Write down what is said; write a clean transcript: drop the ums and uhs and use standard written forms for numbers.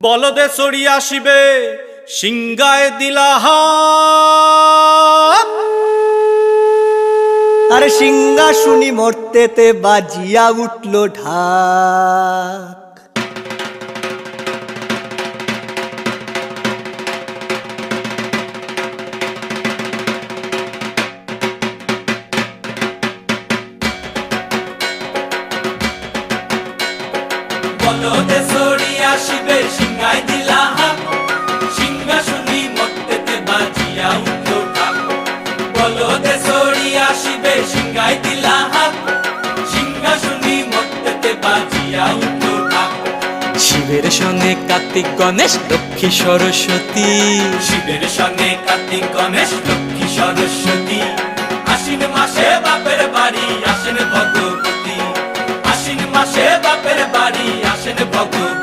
বলদে চড়ি আসিবে সিংগায় দিলা হাত। আরে সিংহা শুনি মরতেতে বাজিয়া উঠল ঢাক। বলদে চড়ি আসিবে সিংহায় দিলা হাত, সিংহা শুনি মরতেতে বাজিয়া উঠল ঢাক। বলদে চড়ি আসিবে সিংহায় দিলা হাত, সিংহা শুনি মরতেতে বাজিয়া উঠল ঢাক। শিবের সঙ্গে কার্তিক গণেশ লক্ষ্মী সরস্বতী, শিবের সঙ্গে কার্তিক গণেশ লক্ষ্মী সরস্বতী, আশ্বিন মাসে বাপের বাড়ি আসেন ভগবতী, আশ্বিন মাসে বাপের বাড়ি আসেন ভগবতী।